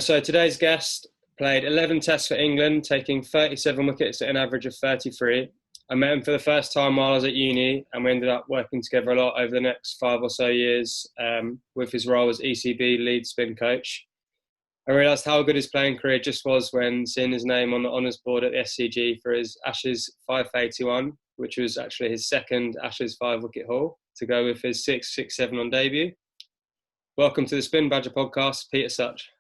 So today's guest played 11 tests for England, taking 37 wickets at an average of 33. I met him for the first time while I was at uni, and we ended up working together a lot over the next 5 or so years with his role as ECB lead spin coach. I realised how good his playing career just was when seeing his name on the honours board at the SCG for his Ashes 5 for 81, which was actually his second Ashes 5-wicket haul, to go with his 6-6-7 on debut. Welcome to the Spin Badger podcast, Peter Such.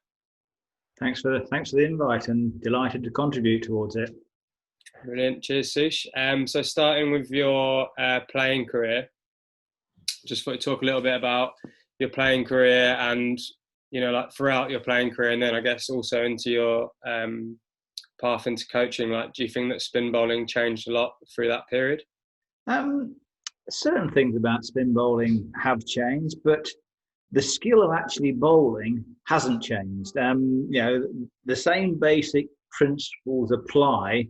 Thanks for the invite, and delighted to contribute towards it. Brilliant. Cheers, Sush. So starting with your playing career, just thought to talk a little bit about your playing career and, you know, like throughout your playing career, and then I guess also into your path into coaching. Like, do you think that spin bowling changed a lot through that period? Certain things about spin bowling have changed, but the skill of actually bowling hasn't changed. The same basic principles apply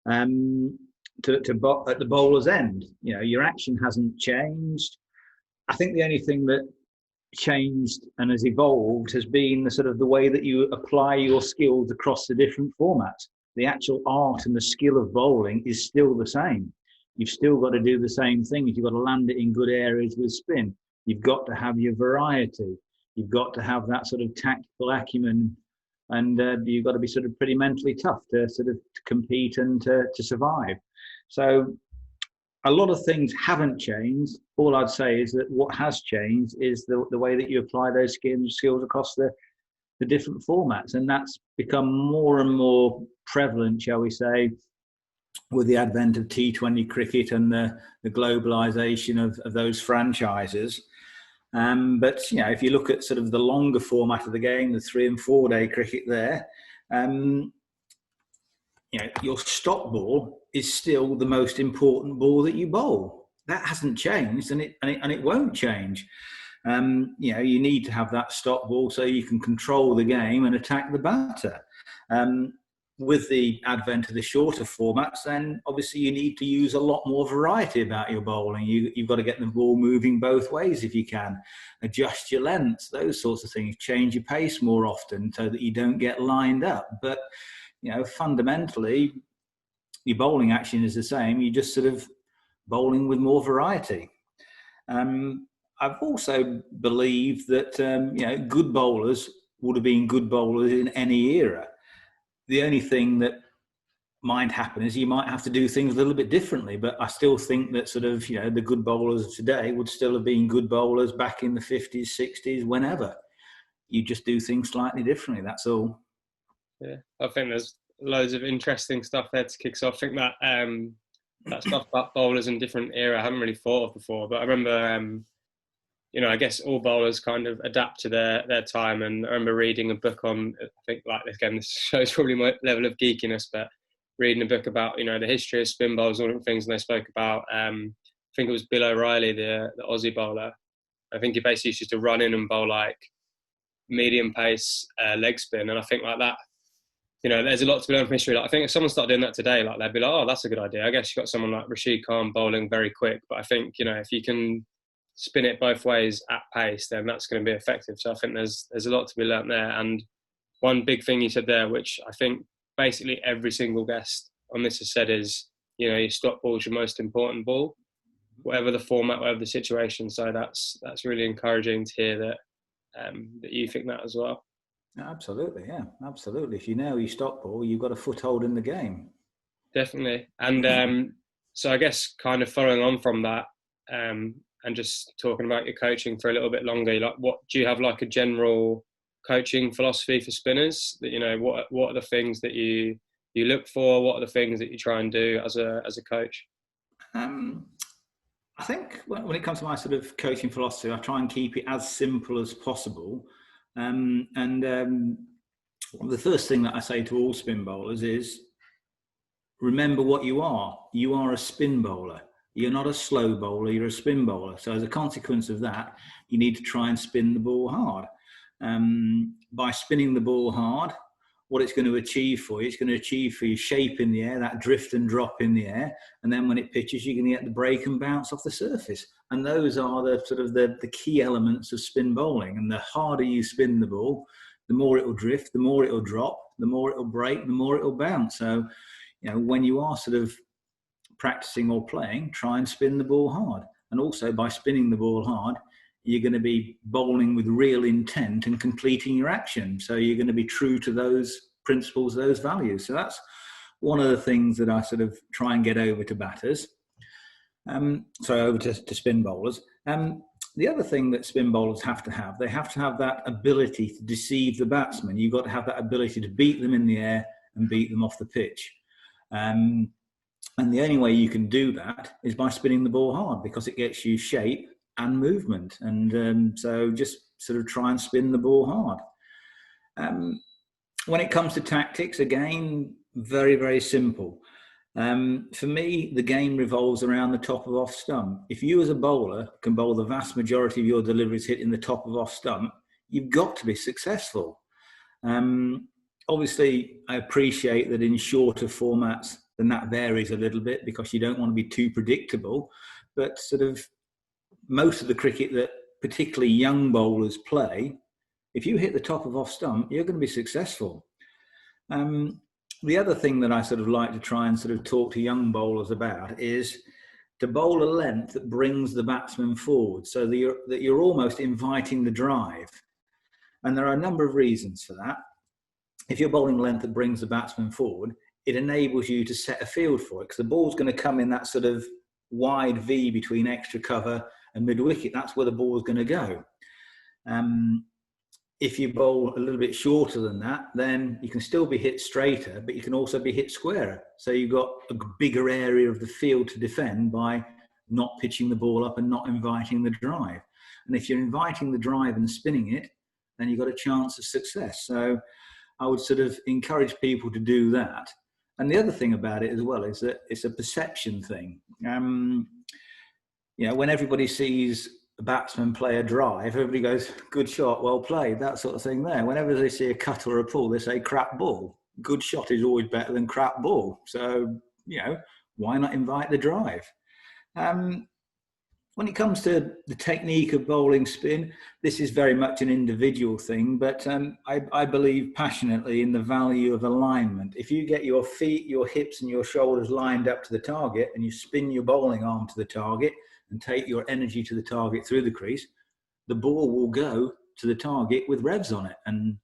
at the bowler's end. You know, your action hasn't changed. I think the only thing that changed and has evolved has been the way that you apply your skills across the different formats. The actual art and the skill of bowling is still the same. You've still got to do the same things. You've got to land it in good areas with spin. You've got to have your variety. You've got to have that sort of tactical acumen, and you've got to be pretty mentally tough to compete and to survive. So a lot of things haven't changed. All I'd say is that what has changed is the way that you apply those skills across the different formats, and that's become more and more prevalent, shall we say, with the advent of T20 cricket and the globalization of those franchises. But, you know, if you look at the longer format of the game, the 3 and 4 day cricket there, your stop ball is still the most important ball that you bowl. That hasn't changed, and it won't change. You need to have that stop ball so you can control the game and attack the batter. With the advent of the shorter formats, then obviously you need to use a lot more variety about your bowling. You've got to get the ball moving both ways if you can. Adjust your lengths, those sorts of things. Change your pace more often so that you don't get lined up. But, you know, fundamentally, your bowling action is the same. You're just bowling with more variety. I've also believed that, good bowlers would have been good bowlers in any era. The only thing that might happen is you might have to do things a little bit differently, but I still think that the good bowlers of today would still have been good bowlers back in the 50s, 60s, whenever. You just do things slightly differently, that's all. Yeah, I think there's loads of interesting stuff there to kick us off. I think that that stuff about bowlers in different era I haven't really thought of before, but I remember I guess all bowlers kind of adapt to their time. And I remember reading a book on, I think, again, this shows probably my level of geekiness, but reading a book about, the history of spin bowls, all different things, and they spoke about, I think it was Bill O'Reilly, the Aussie bowler. I think he basically used to run in and bowl like medium pace leg spin, and I think like that, there's a lot to be learned from history. Like, I think if someone started doing that today, like they'd be like, oh, that's a good idea. I guess you've got someone like Rashid Khan bowling very quick, but I think, if you can spin it both ways at pace, then that's going to be effective. So I think there's a lot to be learnt there. And one big thing you said there, which I think basically every single guest on this has said, is, your stop ball is your most important ball, whatever the format, whatever the situation. So that's really encouraging to hear that that you think that as well. Absolutely, yeah, absolutely. If you know your stop ball, you've got a foothold in the game. Definitely. And so I guess kind of following on from that, and just talking about your coaching for a little bit longer, like, what do you have, like, a general coaching philosophy for spinners? That, what are the things that you look for? What are the things that you try and do as a coach? I think when it comes to my coaching philosophy, I try and keep it as simple as possible. The first thing that I say to all spin bowlers is, remember what you are. You are a spin bowler. You're not a slow bowler, you're a spin bowler. So as a consequence of that, you need to try and spin the ball hard. By spinning the ball hard, what it's going to achieve for you, it's going to achieve for your shape in the air, that drift and drop in the air. And then when it pitches, you're going to get the break and bounce off the surface. And those are the key elements of spin bowling. And the harder you spin the ball, the more it will drift, the more it will drop, the more it will break, the more it will bounce. So, when you are sort of practicing or playing, try and spin the ball hard. And also by spinning the ball hard, you're going to be bowling with real intent and completing your action. So you're going to be true to those principles, those values. So that's one of the things that I sort of try and get over to batters. Over to spin bowlers. The other thing that spin bowlers have to have, they have to have that ability to deceive the batsman. You've got to have that ability to beat them in the air and beat them off the pitch. And the only way you can do that is by spinning the ball hard, because it gets you shape and movement. And so just sort of try and spin the ball hard. When it comes to tactics, again, very, very simple. For me, the game revolves around the top of off stump. If you as a bowler can bowl the vast majority of your deliveries hitting the top of off stump, you've got to be successful. Obviously, I appreciate that in shorter formats, then that varies a little bit because you don't want to be too predictable. But sort of most of the cricket that particularly young bowlers play, if you hit the top of off stump, you're going to be successful. The other thing that I sort of like to try and sort of talk to young bowlers about is to bowl a length that brings the batsman forward, so that you're almost inviting the drive. And there are a number of reasons for that. If you're bowling a length that brings the batsman forward, it enables you to set a field for it, because the ball's going to come in that sort of wide V between extra cover and mid wicket. That's where the ball is going to go. If you bowl a little bit shorter than that, then you can still be hit straighter, but you can also be hit squarer. So you've got a bigger area of the field to defend by not pitching the ball up and not inviting the drive. And if you're inviting the drive and spinning it, then you've got a chance of success. So I would sort of encourage people to do that. And the other thing about it as well is that it's a perception thing. When everybody sees a batsman play a drive, everybody goes, good shot, well played, that sort of thing there. Whenever they see a cut or a pull, they say crap ball. Good shot is always better than crap ball. So, why not invite the drive? When it comes to the technique of bowling spin, this is very much an individual thing, but I believe passionately in the value of alignment. If you get your feet, your hips and your shoulders lined up to the target and you spin your bowling arm to the target and take your energy to the target through the crease, the ball will go to the target with revs on it. And,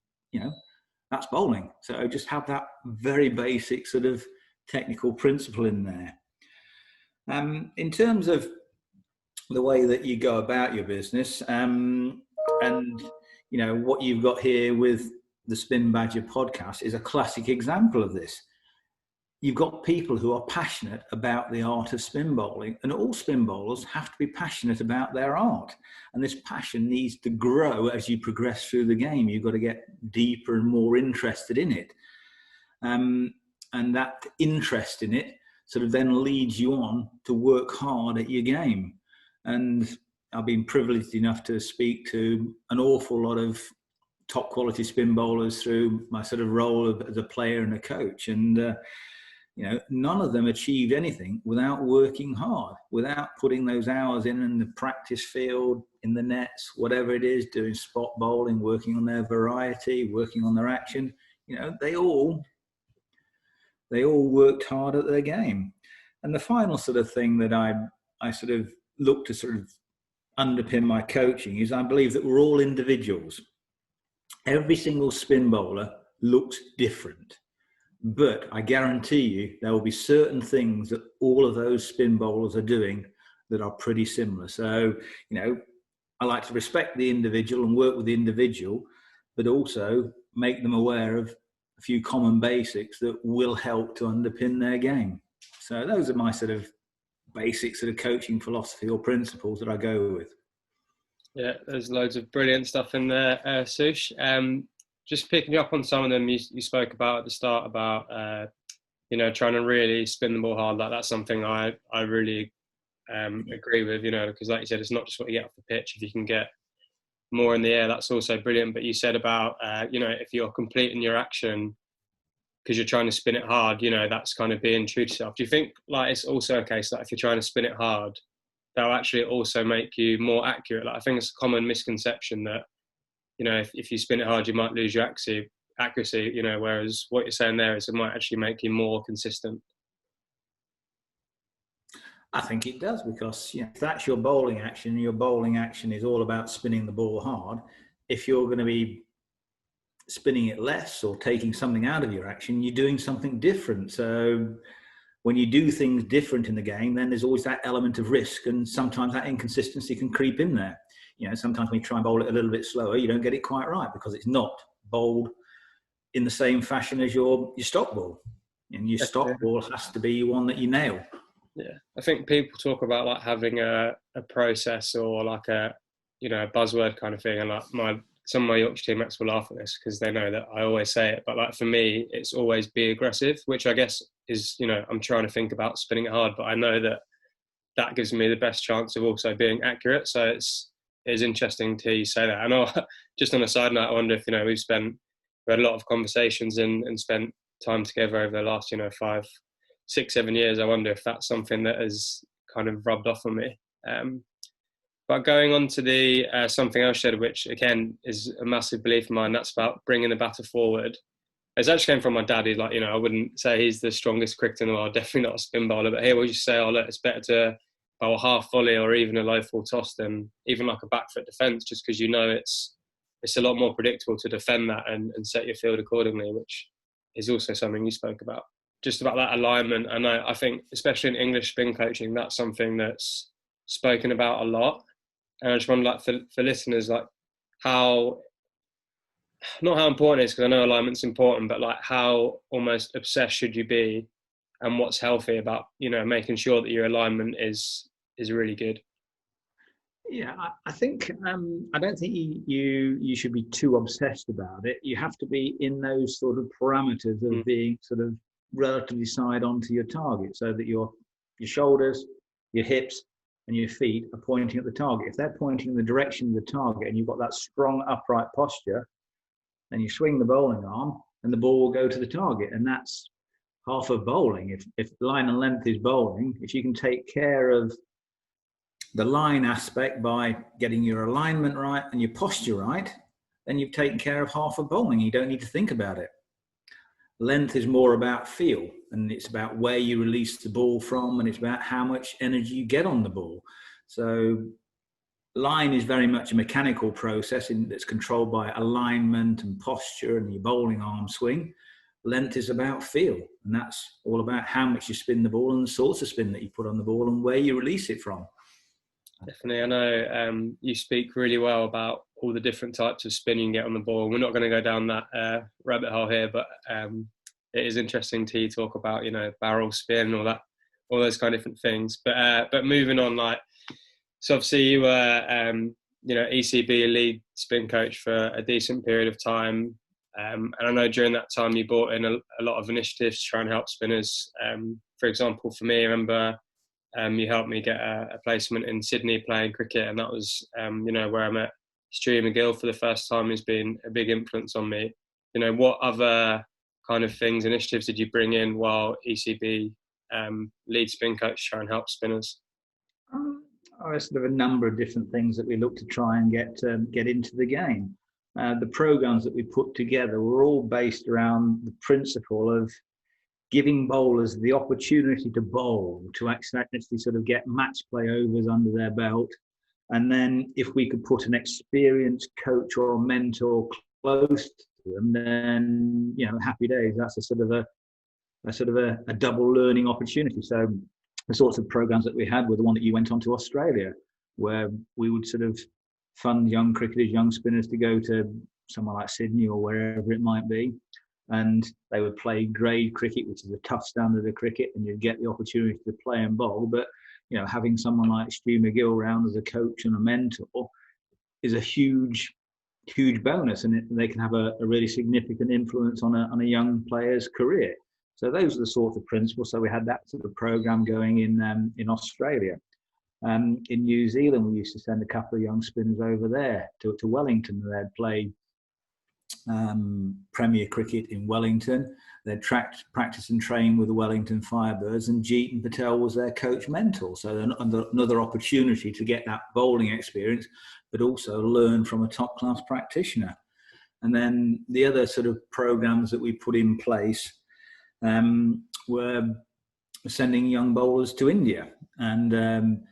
that's bowling. So just have that very basic sort of technical principle in there. In terms of the way that you go about your business, and what you've got here with the Spin Badger podcast is a classic example of this. You've got people who are passionate about the art of spin bowling, and all spin bowlers have to be passionate about their art. And this passion needs to grow as you progress through the game. You've got to get deeper and more interested in it. And that interest in it sort of then leads you on to work hard at your game. And I've been privileged enough to speak to an awful lot of top quality spin bowlers through my sort of role as a player and a coach. And, none of them achieved anything without working hard, without putting those hours in the practice field, in the nets, whatever it is, doing spot bowling, working on their variety, working on their action. They all worked hard at their game. And the final sort of thing that I sort of look to sort of underpin my coaching is I believe that we're all individuals. Every single spin bowler looks different, but I guarantee you there will be certain things that all of those spin bowlers are doing that are pretty similar. So, I like to respect the individual and work with the individual, but also make them aware of a few common basics that will help to underpin their game. So those are my sort of basic sort of coaching philosophy or principles that I go with. Yeah, there's loads of brilliant stuff in there, Sush. Just picking up on some of them you spoke about at the start about, trying to really spin the ball hard. Like that's something I really agree with, because like you said, it's not just what you get off the pitch. If you can get more in the air, that's also brilliant. But you said about, if you're completing your action because you're trying to spin it hard, that's kind of being true to yourself. Do you think like it's also a case that if you're trying to spin it hard, that'll actually also make you more accurate? Like I think it's a common misconception that you know, if you spin it hard, you might lose your accuracy, you know, whereas what you're saying there is it might actually make you more consistent. I think it does, because if that's your bowling action, and your bowling action is all about spinning the ball hard, if you're going to be spinning it less or taking something out of your action, you're doing something different. So when you do things different in the game, then there's always that element of risk, and sometimes that inconsistency can creep in there. Sometimes when you try and bowl it a little bit slower, you don't get it quite right because it's not bowled in the same fashion as your stock ball, and your stock ball has to be one that you nail. Yeah, I think people talk about like having a process or like a buzzword kind of thing, and like some of my Yorkshire teammates will laugh at this because they know that I always say it, but like for me, it's always be aggressive, which I guess is, I'm trying to think about spinning it hard, but I know that gives me the best chance of also being accurate. So it's interesting to hear you say that. I know, just on a side note, I wonder if, we had a lot of conversations and spent time together over the last, 5, 6, 7 years. I wonder if that's something that has kind of rubbed off on me. But going on to the something else said, which again is a massive belief of mine, that's about bringing the batter forward. It actually came from my dad. He's like, I wouldn't say he's the strongest cricketer in the world, definitely not a spin bowler, but he would just say, look, it's better to bowl a half volley or even a low full toss than even like a back foot defence, just because it's a lot more predictable to defend that and set your field accordingly, which is also something you spoke about. Just about that alignment. And I think, especially in English spin coaching, that's something that's spoken about a lot. And I just wonder, like, for listeners, like, not how important it is, because I know alignment's important, but like how almost obsessed should you be, and what's healthy about, making sure that your alignment is really good. Yeah, I think I don't think you should be too obsessed about it. You have to be in those sort of parameters of being sort of relatively side on to your target, so that your shoulders, your hips, and your feet are pointing at the target. If they're pointing in the direction of the target and you've got that strong upright posture, then you swing the bowling arm and the ball will go to the target. And that's half of bowling. If line and length is bowling, if you can take care of the line aspect by getting your alignment right and your posture right, then you've taken care of half of bowling. You don't need to think about it. Length is more about feel, and it's about where you release the ball from, and it's about how much energy you get on the ball. So line is very much a mechanical process that's controlled by alignment and posture and your bowling arm swing. Length is about feel, and that's all about how much you spin the ball and the sorts of spin that you put on the ball and where you release it from. Definitely. I know you speak really well about all the different types of spin you can get on the ball. We're not going to go down that rabbit hole here, but it is interesting to talk about, barrel spin, all those kind of different things. But moving on, like, so obviously you were, ECB lead spin coach for a decent period of time. And I know during that time you brought in a lot of initiatives to try and help spinners. For example, for me, I remember you helped me get a placement in Sydney playing cricket, and that was, where I met Stewie McGill for the first time. He's been a big influence on me. What other kind of initiatives did you bring in while ECB lead spin coach to try and help spinners? There's sort of a number of different things that we look to try and get into the game. The programs that we put together were all based around the principle of giving bowlers the opportunity to bowl, to actually sort of get match play overs under their belt. And then if we could put an experienced coach or a mentor close to them, then, happy days. That's a sort of a double learning opportunity. So the sorts of programs that we had were the one that you went on to Australia, where we would sort of fund young cricketers, young spinners to go to somewhere like Sydney or wherever it might be. And they would play grade cricket, which is a tough standard of cricket, and you'd get the opportunity to play and bowl. But, having someone like Stu McGill around as a coach and a mentor is a huge, huge bonus, and they can have a really significant influence on a young player's career. So those are the sorts of principles. So we had that sort of program going in Australia. In New Zealand, we used to send a couple of young spinners over there to Wellington, and they'd play Premier Cricket in Wellington. They'd practice and train with the Wellington Firebirds, and Jeetan Patel was their coach mentor. So another opportunity to get that bowling experience, but also learn from a top-class practitioner. And then the other sort of programs that we put in place were sending young bowlers to India. And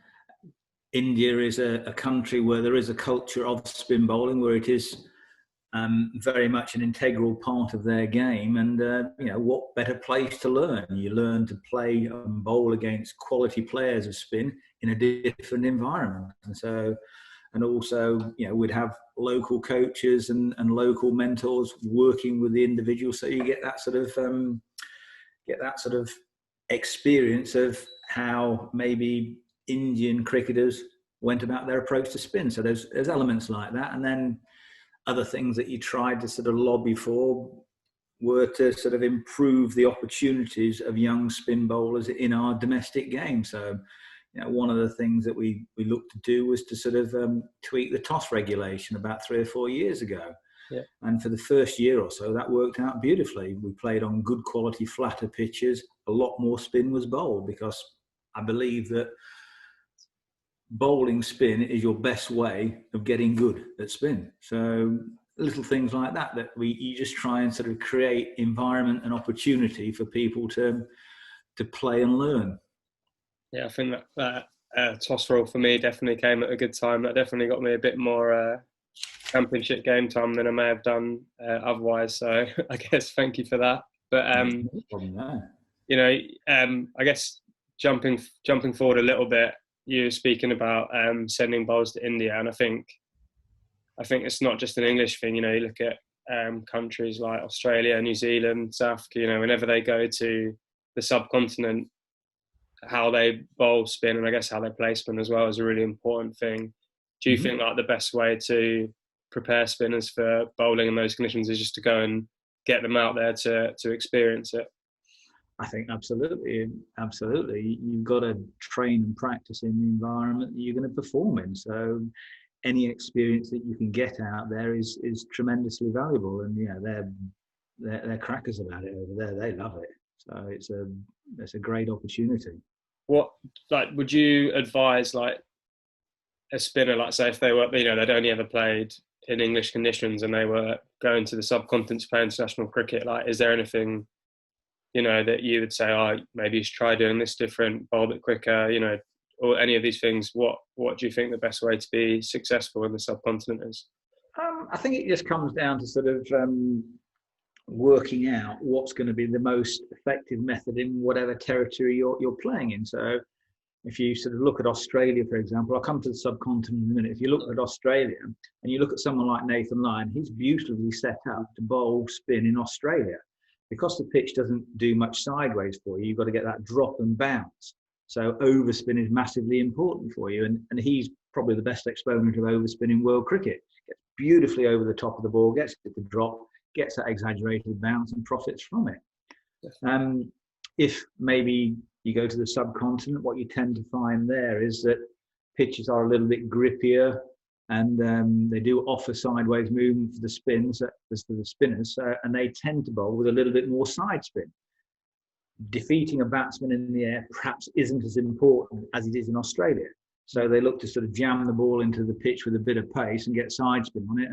India is a country where there is a culture of spin bowling, where it is very much an integral part of their game. And what better place to learn? You learn to play and bowl against quality players of spin in a different environment. And also we'd have local coaches and local mentors working with the individual, so you get that sort of experience of how maybe Indian cricketers went about their approach to spin. So there's elements like that. And then other things that you tried to sort of lobby for were to sort of improve the opportunities of young spin bowlers in our domestic game. So, one of the things that we looked to do was to sort of tweak the toss regulation about 3 or 4 years ago. Yeah. And for the first year or so, that worked out beautifully. We played on good quality, flatter pitches. A lot more spin was bowled, because I believe that bowling spin is your best way of getting good at spin. So little things like that you just try and sort of create environment and opportunity for people to play and learn. Yeah, I think that toss roll for me definitely came at a good time. That definitely got me a bit more championship game time than I may have done otherwise. So I guess thank you for that. But I guess jumping forward a little bit, you were speaking about sending bowls to India, and I think it's not just an English thing. You look at countries like Australia, New Zealand, South Africa. Whenever they go to the subcontinent, how they bowl spin, and I guess how they play spin as well, is a really important thing. Do you think like the best way to prepare spinners for bowling in those conditions is just to go and get them out there to experience it? I think absolutely. You've got to train and practice in the environment that you're going to perform in. So any experience that you can get out there is tremendously valuable. And they're crackers about it over there. They love it. So it's a great opportunity. What would you advise a spinner, say if they were they'd only ever played in English conditions and they were going to the subcontinent to play international cricket? Is there anything that you would say, maybe you should try doing this different, bowl a bit quicker, or any of these things? What do you think the best way to be successful in the subcontinent is? I think it just comes down to sort of working out what's going to be the most effective method in whatever territory you're playing in. So if you sort of look at Australia, for example, I'll come to the subcontinent in a minute. If you look at Australia and you look at someone like Nathan Lyon, he's beautifully set up to bowl spin in Australia. Because the pitch doesn't do much sideways for you, you've got to get that drop and bounce. So overspin is massively important for you. And he's probably the best exponent of overspin in world cricket. Gets beautifully over the top of the ball, gets it to drop, gets that exaggerated bounce and profits from it. If maybe you go to the subcontinent, what you tend to find there is that pitches are a little bit grippier, and they do offer sideways movement for the spins, as for the spinners, and they tend to bowl with a little bit more side spin. Defeating a batsman in the air perhaps isn't as important as it is in Australia. So they look to sort of jam the ball into the pitch with a bit of pace and get side spin on it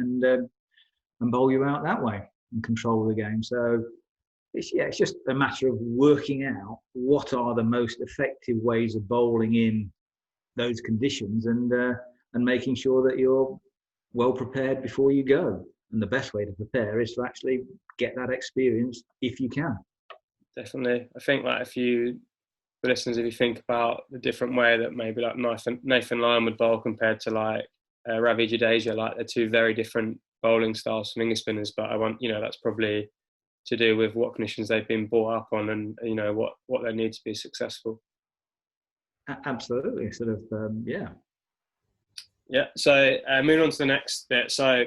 and bowl you out that way and control the game. So it's just a matter of working out what are the most effective ways of bowling in those conditions and making sure that you're well prepared before you go. And the best way to prepare is to actually get that experience if you can. Definitely. I think if you think about the different way that maybe Nathan Lyon would bowl compared to Ravi Jadeja, they're two very different bowling styles from English spinners, but that's probably to do with what conditions they've been brought up on and what they need to be successful. Absolutely. Sort of Yeah. So moving on to the next bit. So,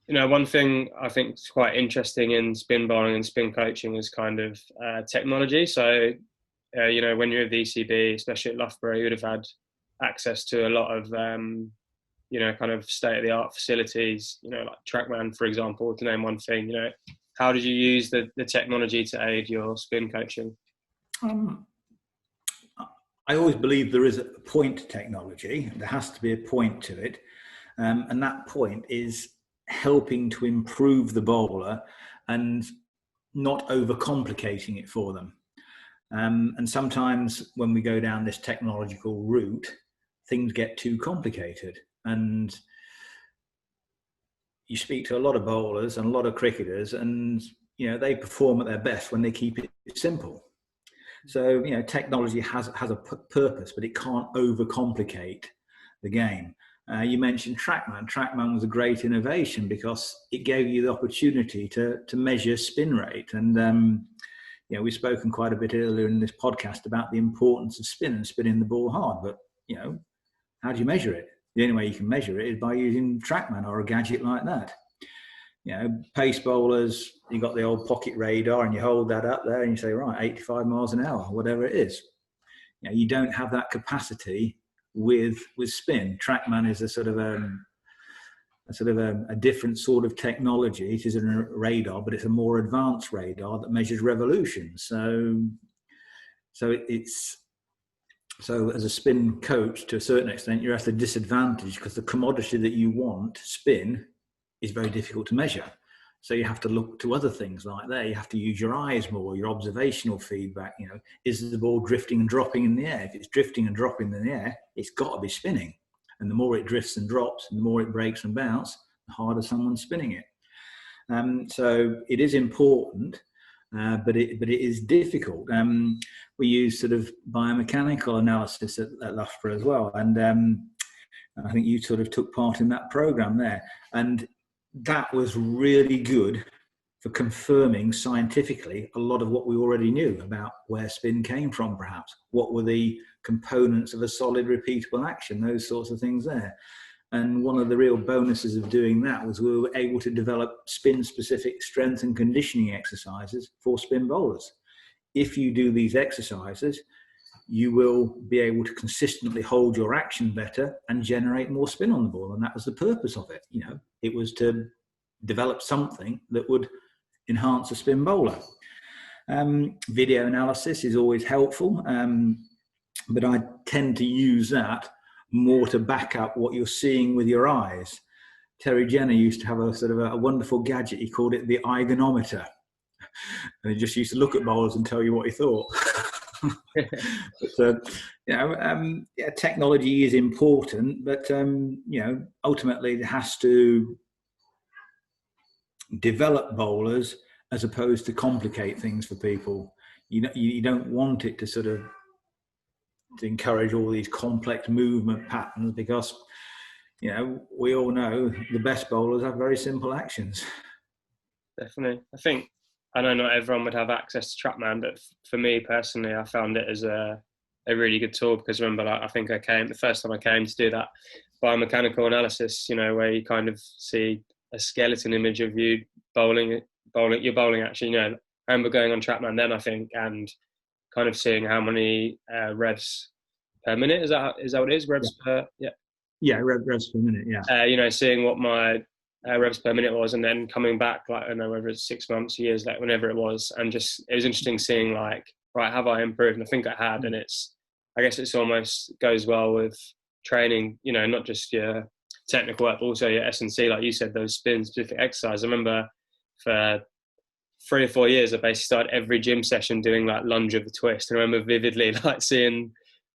one thing I think is quite interesting in spin bowling and spin coaching is kind of technology. So, when you're at the ECB, especially at Loughborough, you would have had access to a lot of you know, kind of state of the art facilities, you know, like Trackman, for example, to name one thing, you know, how did you use the technology to aid your spin coaching? I always believe there is a point to technology. There has to be a point to it. And that point is helping to improve the bowler and not overcomplicating it for them. And sometimes when we go down this technological route, things get too complicated. And you speak to a lot of bowlers and a lot of cricketers, and you know, they perform at their best when they keep it simple. So, you know, technology has a purpose, but it can't overcomplicate the game. You mentioned Trackman. Trackman was a great innovation because it gave you the opportunity to measure spin rate. And, you know, we've spoken quite a bit earlier in this podcast about the importance of spin and spinning the ball hard. But, you know, how do you measure it? The only way you can measure it is by using Trackman or a gadget like that. You know, pace bowlers, you got the old pocket radar and you hold that up there and you say, right, 85 miles an hour, whatever it is. You know, you don't have that capacity with spin. Trackman is a different sort of technology. It isn't a radar, but it's a more advanced radar that measures revolutions. So as a spin coach, to a certain extent, you're at a disadvantage because the commodity that you want, spin, is very difficult to measure. So you have to look to other things like that. You have to use your eyes more, your observational feedback. You know, is the ball drifting and dropping in the air? If it's drifting and dropping in the air, it's got to be spinning. And the more it drifts and drops, and the more it breaks and bounces, the harder someone's spinning it. So it is important, but it is difficult. We use sort of biomechanical analysis at Loughborough as well, and I think you sort of took part in that program there, and that was really good for confirming scientifically a lot of what we already knew about where spin came from, perhaps. What were the components of a solid repeatable action, those sorts of things there. And one of the real bonuses of doing that was we were able to develop spin-specific strength and conditioning exercises for spin bowlers. If you do these exercises, you will be able to consistently hold your action better and generate more spin on the ball. And that was the purpose of it. You know, it was to develop something that would enhance a spin bowler. Video analysis is always helpful, but I tend to use that more to back up what you're seeing with your eyes. Terry Jenner used to have a sort of a wonderful gadget. He called it the eyeganometer. And he just used to look at bowlers and tell you what he thought. But, technology is important, but ultimately it has to develop bowlers as opposed to complicate things for people. You don't want it to sort of to encourage all these complex movement patterns, because we all know the best bowlers have very simple actions. Definitely. I know not everyone would have access to Trackman, but for me personally, I found it as a really good tool, because remember, the first time I came to do that biomechanical analysis, where you kind of see a skeleton image of you bowling your bowling action. I remember going on Trackman then, and kind of seeing how many revs per minute. Is that what it is? Revs per revs per minute. Yeah. Seeing what my revs per minute was, and then coming back, I don't know whether it's 6 months, years, whenever it was, and just it was interesting seeing right, have I improved? And I think I had, and I guess it's almost goes well with training. Not just your technical work, but also your S&C, like you said, those spin specific exercises. I remember for 3 or 4 years, I basically started every gym session doing lunge of the twist. And I remember vividly seeing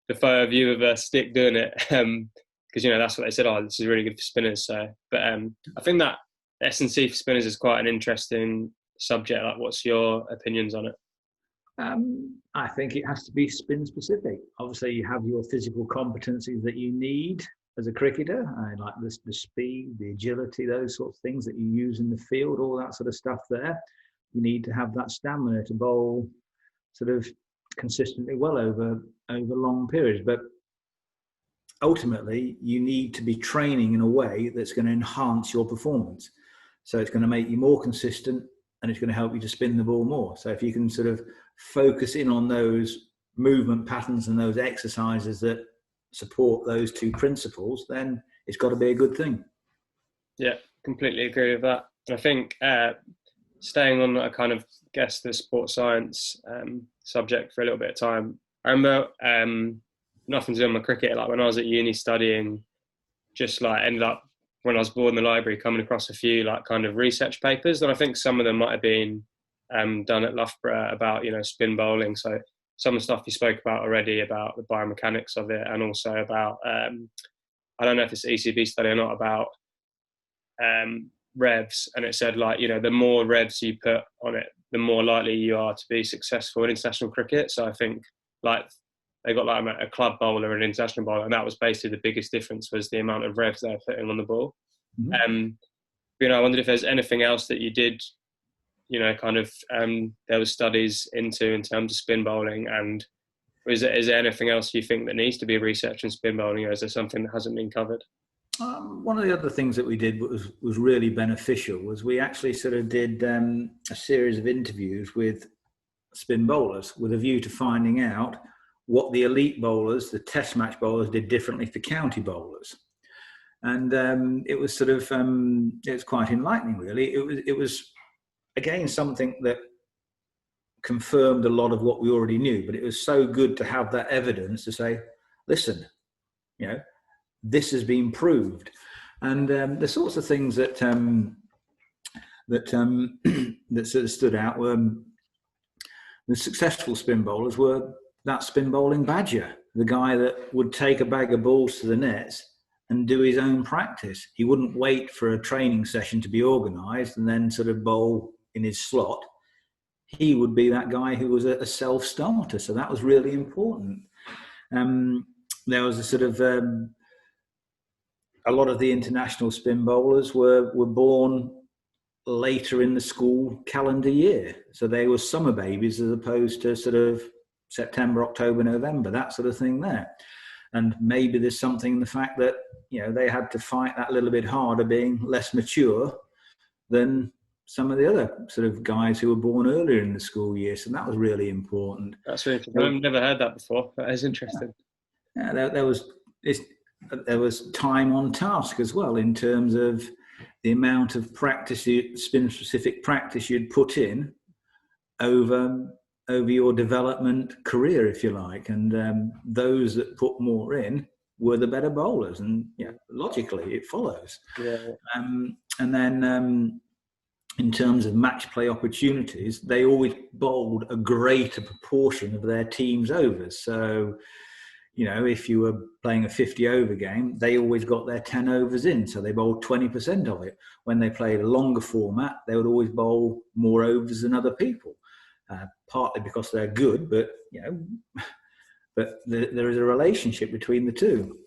the photo of you with a stick doing it, because that's what they said. Oh, this is really good for spinners. So, but I think that S&C for spinners is quite an interesting subject. What's your opinions on it? I think it has to be spin specific. Obviously, you have your physical competencies that you need as a cricketer, like the speed, the agility, those sorts of things that you use in the field, all that sort of stuff there. You need to have that stamina to bowl sort of consistently well over long periods. But ultimately, you need to be training in a way that's going to enhance your performance. So it's going to make you more consistent, and it's going to help you to spin the ball more. So if you can sort of focus in on those movement patterns and those exercises that support those two principles, then it's got to be a good thing. Yeah, completely agree with that. And I think staying on a kind of guess the sports science subject for a little bit of time. I remember nothing to do with my cricket. Like when I was at uni studying, just like ended up when I was bored in the library coming across a few like kind of research papers, and I think some of them might have been done at Loughborough about spin bowling. So some of the stuff you spoke about already about the biomechanics of it, and also about I don't know if it's an ECB study or not about revs, and it said like the more revs you put on it, the more likely you are to be successful in international cricket. So I think like they got like a club bowler and an international bowler, and that was basically the biggest difference was the amount of revs they're putting on the ball. I wondered if there's anything else that you did, kind of there was studies into in terms of spin bowling, and is there anything else you think that needs to be researched in spin bowling, or is there something that hasn't been covered? One of the other things that we did was really beneficial was we actually sort of did a series of interviews with spin bowlers with a view to finding out what the elite bowlers, the test match bowlers, did differently to county bowlers. And it was sort of, it was quite enlightening, really. It was again, something that confirmed a lot of what we already knew, but it was so good to have that evidence to say, listen, this has been proved. And the sorts of things that that sort of stood out were the successful spin bowlers were that spin bowling badger, the guy that would take a bag of balls to the nets and do his own practice. He wouldn't wait for a training session to be organised and then sort of bowl in his slot. He would be that guy who was a self-starter. So that was really important. There was a sort of a lot of the international spin bowlers were born later in the school calendar year. So they were summer babies as opposed to sort of September, October, November, that sort of thing there. And maybe there's something in the fact that, they had to fight that little bit harder being less mature than some of the other sort of guys who were born earlier in the school year. So that was really important. That's really interesting. I've never heard that before. That is interesting. Yeah, there was time on task as well in terms of the amount of practice, spin-specific practice you'd put in over your development career, if you like. And those that put more in were the better bowlers. And logically, it follows. Yeah. And then in terms of match play opportunities, they always bowled a greater proportion of their team's overs. So, if you were playing a 50-over game, they always got their 10 overs in. So they bowled 20% of it. When they played a longer format, they would always bowl more overs than other people, partly because they're good, but, there is a relationship between the two.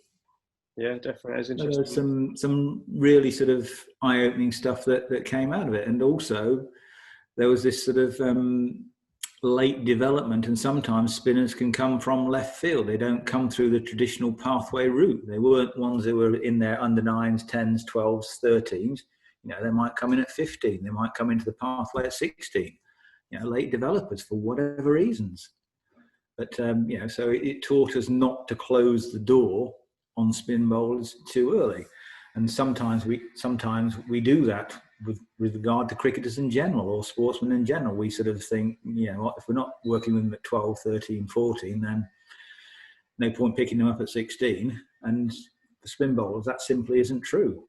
Yeah, definitely. It's interesting. There was some really sort of eye-opening stuff that came out of it. And also there was this sort of late development, and sometimes spinners can come from left field. They don't come through the traditional pathway route. They weren't ones who were in their under 9s, 10s, 12s, 13s. They might come in at 15. They might come into the pathway at 16. Late developers for whatever reasons. But, so it taught us not to close the door on spin bowlers too early. And sometimes we do that with regard to cricketers in general or sportsmen in general. We sort of think, if we're not working with them at 12, 13, 14, then no point picking them up at 16. And for spin bowlers, that simply isn't true.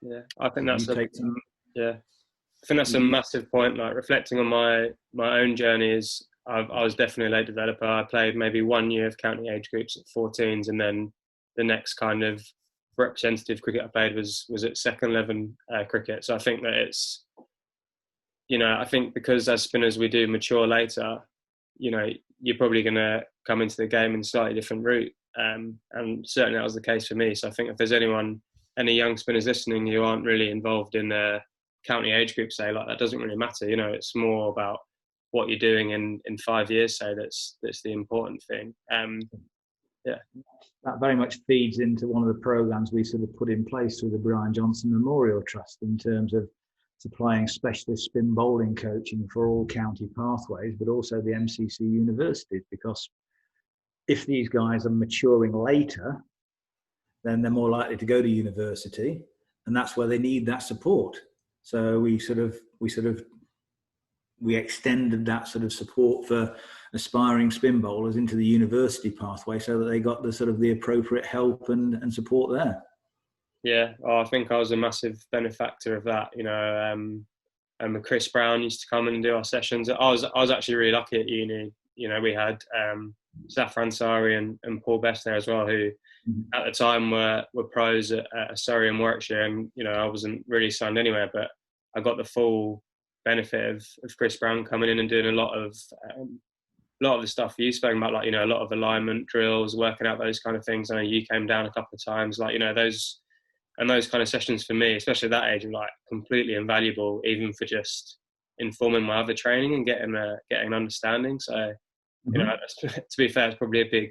Yeah, I think that's I think that's a massive point. Like reflecting on my own journey is I was definitely a late developer. I played maybe 1 year of county age groups at 14s, and then the next kind of representative cricket I played was at second 11 cricket. So I think that it's, I think because as spinners we do mature later, you're probably going to come into the game in a slightly different route. And certainly that was the case for me. So I think if there's any young spinners listening who aren't really involved in the county age group, say, like, that doesn't really matter. It's more about what you're doing in 5 years, say, that's the important thing. That very much feeds into one of the programs we sort of put in place through the Brian Johnson Memorial Trust in terms of supplying specialist spin bowling coaching for all county pathways, but also the MCC universities, because if these guys are maturing later, then they're more likely to go to university, and that's where they need that support. So we extended that sort of support for aspiring spin bowlers into the university pathway, so that they got the sort of the appropriate help and support there. Yeah, I think I was a massive benefactor of that. Chris Brown used to come and do our sessions. I was actually really lucky at uni. We had Zafran Sari and Paul Best there as well, who at the time were pros at Surrey and Warwickshire, and I wasn't really signed anywhere, but I got the full benefit of Chris Brown coming in and doing a lot of the stuff you spoke about, like a lot of alignment drills, working out those kind of things. I know you came down a couple of times, like those kind of sessions for me, especially at that age, are like completely invaluable, even for just informing my other training and getting an understanding. So to be fair, it's probably a big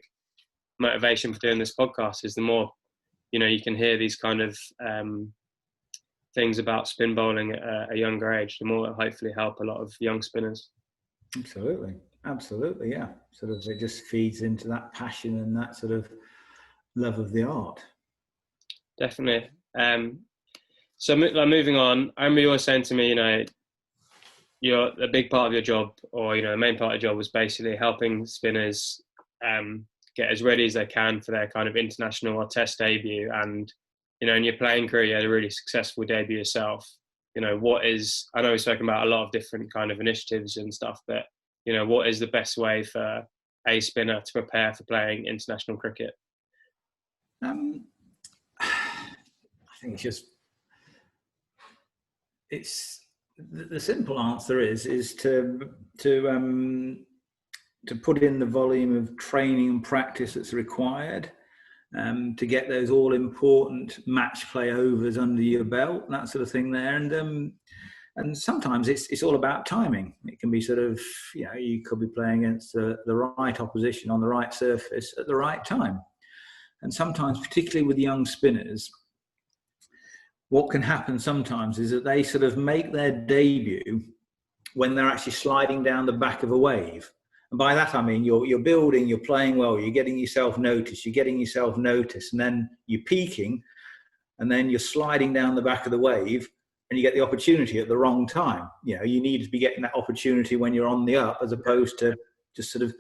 motivation for doing this podcast, is the more you can hear these kind of things about spin bowling at a younger age, the more it'll hopefully help a lot of young spinners. Absolutely, yeah. Sort of, it just feeds into that passion and that sort of love of the art. Definitely. So moving on, I remember you were saying to me, a big part of your job, or the main part of your job, was basically helping spinners get as ready as they can for their kind of international or test debut. And in your playing career, you had a really successful debut yourself. I know we've spoken about a lot of different kind of initiatives and stuff, but what is the best way for a spinner to prepare for playing international cricket? I think it's the simple answer is to put in the volume of training and practice that's required, to get those all important match play overs under your belt, that sort of thing there. And sometimes it's all about timing. It can be sort of, you could be playing against the right opposition on the right surface at the right time. And sometimes, particularly with young spinners, what can happen sometimes is that they sort of make their debut when they're actually sliding down the back of a wave. And by that, I mean, you're building, you're playing well, you're getting yourself noticed, and then you're peaking, and then you're sliding down the back of the wave, and you get the opportunity at the wrong time. You need to be getting that opportunity when you're on the up, as opposed to just sort of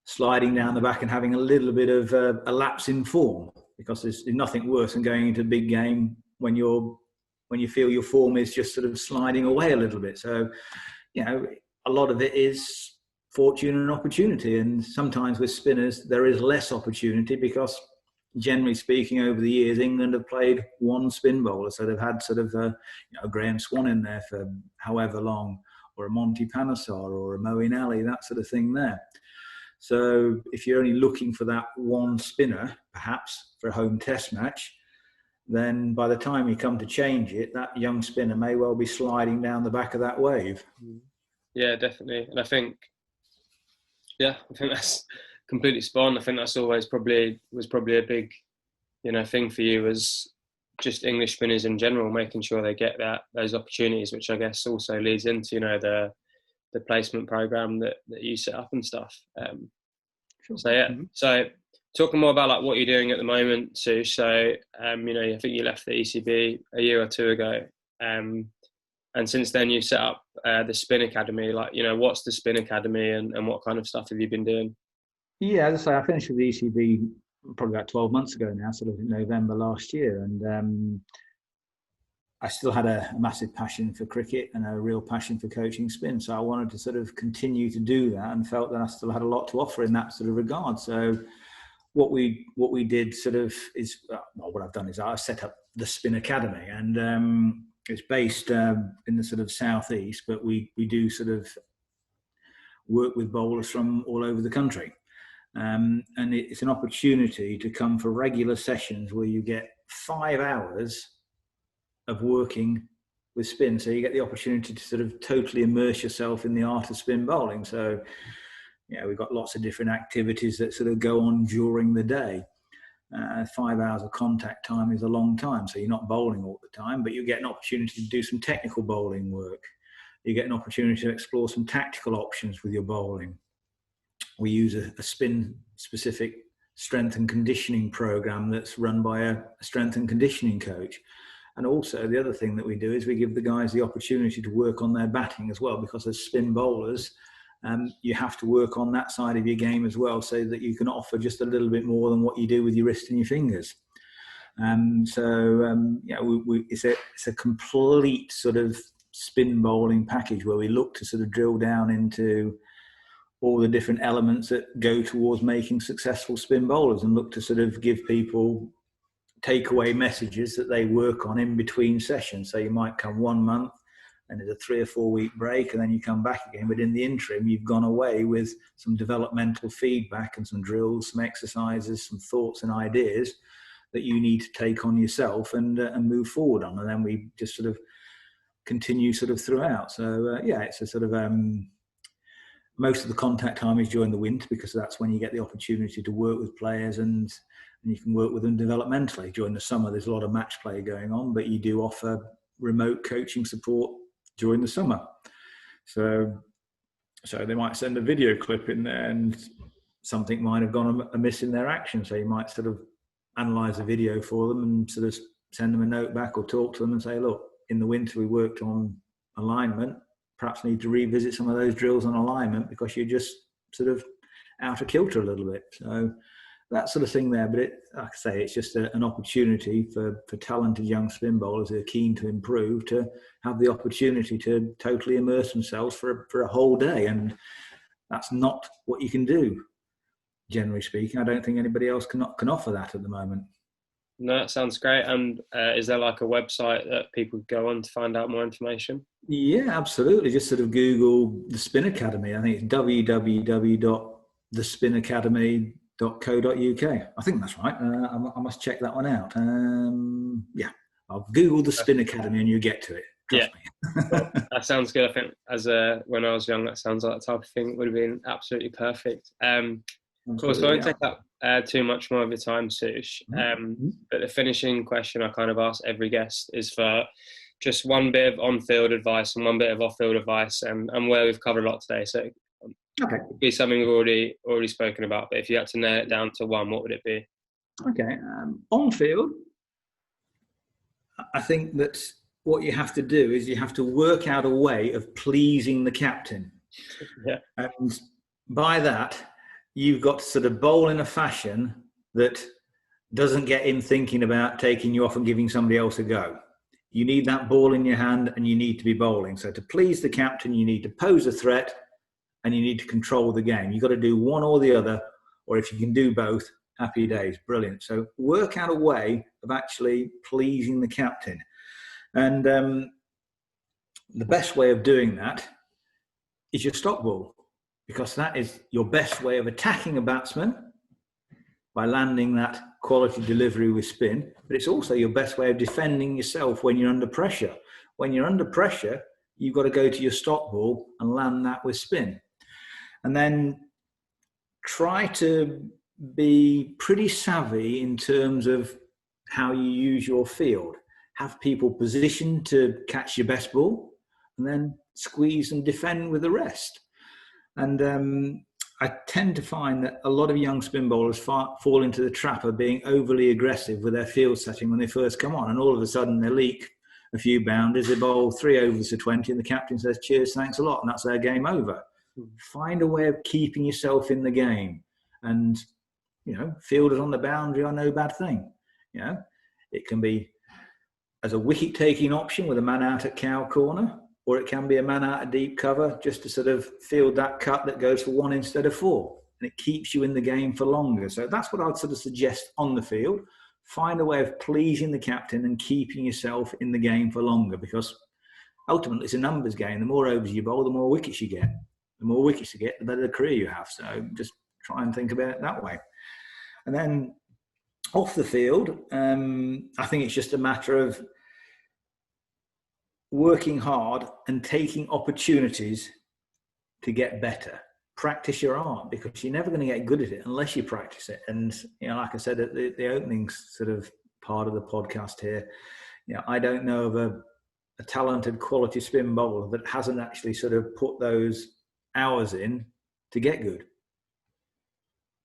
sliding down the back and having a little bit of a lapse in form, because there's nothing worse than going into a big game when you feel your form is just sort of sliding away a little bit. So, a lot of it is fortune and opportunity. And sometimes with spinners, there is less opportunity because, generally speaking, over the years, England have played one spin bowler. So they've had sort of a Graham Swan in there for however long, or a Monty Panesar or a Moeen Ali, that sort of thing there. So if you're only looking for that one spinner, perhaps for a home test match, then by the time you come to change it, that young spinner may well be sliding down the back of that wave. Yeah, definitely. And I think that's completely spot on. I think that's always was probably a big, thing for you, was just English spinners in general, making sure they get those opportunities, which I guess also leads into, the placement program that you set up and stuff. Sure. So yeah, so talking more about like what you're doing at the moment, Sue. So I think you left the ECB a year or two ago, and since then you've set up the Spin Academy. Like, what's the Spin Academy, and what kind of stuff have you been doing? Yeah, as I say, I finished with the ECB probably about 12 months ago now, sort of in November last year, and I still had a massive passion for cricket and a real passion for coaching spin. So I wanted to sort of continue to do that, and felt that I still had a lot to offer in that sort of regard. So what we did sort of is, what I've done is I set up the Spin Academy, and it's based in the sort of southeast, but we do sort of work with bowlers from all over the country. And it's an opportunity to come for regular sessions where you get 5 hours of working with spin. So you get the opportunity to sort of totally immerse yourself in the art of spin bowling. So, we've got lots of different activities that sort of go on during the day. 5 hours of contact time is a long time. So you're not bowling all the time, but you get an opportunity to do some technical bowling work. You get an opportunity to explore some tactical options with your bowling. We use a spin-specific strength and conditioning program that's run by a strength and conditioning coach. And also the other thing that we do is we give the guys the opportunity to work on their batting as well, because as spin bowlers, you have to work on that side of your game as well, so that you can offer just a little bit more than what you do with your wrist and your fingers. It's a complete sort of spin bowling package where we look to sort of drill down into all the different elements that go towards making successful spin bowlers, and look to sort of give people takeaway messages that they work on in between sessions. So you might come 1 month and there's a 3 or 4 week break, and then you come back again. But in the interim, you've gone away with some developmental feedback and some drills, some exercises, some thoughts and ideas that you need to take on yourself and move forward on. And then we just sort of continue sort of throughout. So it's a sort of most of the contact time is during the winter, because that's when you get the opportunity to work with players and you can work with them developmentally. During the summer, there's a lot of match play going on, but you do offer remote coaching support during the summer. So they might send a video clip in there and something might have gone amiss in their action. So you might sort of analyze the video for them and sort of send them a note back or talk to them and say, look, in the winter we worked on alignment. Perhaps need to revisit some of those drills on alignment because you're just sort of out of kilter a little bit. So that sort of thing there. But like I say, it's just an opportunity for talented young spin bowlers who are keen to improve to have the opportunity to totally immerse themselves for a whole day. And that's not what you can do, generally speaking. I don't think anybody else can offer that at the moment. No, that sounds great. And is there like a website that people go on to find out more information? Yeah, absolutely. Just sort of Google the Spin Academy. I think it's www.thespinacademy.co.uk. I think that's right. I must check that one out. I'll Google the Spin Academy and you get to it. Trust me. Well, that sounds good. I think when I was young, that sounds like the type of thing that would have been absolutely perfect. Of course, I won't take up too much more of your time, Sush. But the finishing question I kind of ask every guest is for just one bit of on-field advice and one bit of off-field advice, and where we've covered a lot today. So it could be something we've already spoken about, but if you had to nail it down to one, what would it be? Okay. On-field, I think that what you have to do is you have to work out a way of pleasing the captain. Yeah. And by that, you've got to sort of bowl in a fashion that doesn't get him thinking about taking you off and giving somebody else a go. You need that ball in your hand and you need to be bowling. So to please the captain, you need to pose a threat and you need to control the game. You've got to do one or the other, or if you can do both, happy days. Brilliant. So work out a way of actually pleasing the captain. And the best way of doing that is your stop ball, because that is your best way of attacking a batsman by landing that quality delivery with spin. But it's also your best way of defending yourself when you're under pressure. When you're under pressure, you've got to go to your stop ball and land that with spin. And then try to be pretty savvy in terms of how you use your field. Have people positioned to catch your best ball and then squeeze and defend with the rest. And I tend to find that a lot of young spin bowlers fall into the trap of being overly aggressive with their field setting when they first come on. And all of a sudden they leak a few boundaries, they bowl 3 overs to 20 and the captain says, cheers, thanks a lot. And that's their game over. Find a way of keeping yourself in the game. And, fielders on the boundary are no bad thing. It can be as a wicket-taking option with a man out at cow corner, or it can be a man out of deep cover just to sort of field that cut that goes for 1 instead of 4. And it keeps you in the game for longer. So that's what I'd sort of suggest on the field. Find a way of pleasing the captain and keeping yourself in the game for longer, because ultimately it's a numbers game. The more overs you bowl, the more wickets you get. The more wickets you get, the better the career you have. So just try and think about it that way. And then off the field, I think it's just a matter of working hard and taking opportunities to get better. Practice your art, because you're never going to get good at it unless you practice it. And, like I said at the opening sort of part of the podcast here, I don't know of a talented quality spin bowler that hasn't actually sort of put those hours in to get good.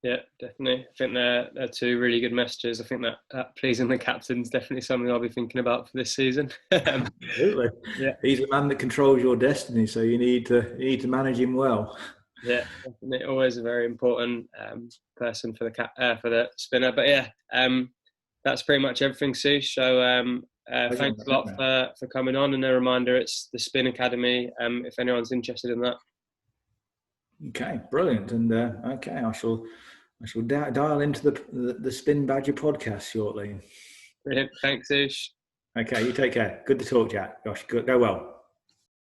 Yeah, definitely. I think they're two really good messages. I think that pleasing the captain's definitely something I'll be thinking about for this season. Absolutely. Yeah, He's the man that controls your destiny, so you need to manage him well. yeah, definitely. Always a very important person for for the spinner. But yeah, that's pretty much everything, Sush. So Pleasure, thanks a lot for coming on. And a reminder, it's the Spin Academy. If anyone's interested in that. Okay, brilliant. And okay, I shall dial into the Spin Badger podcast shortly. Brilliant. Thanks, Sush. Okay, you take care. Good to talk, Jack. Gosh, go well.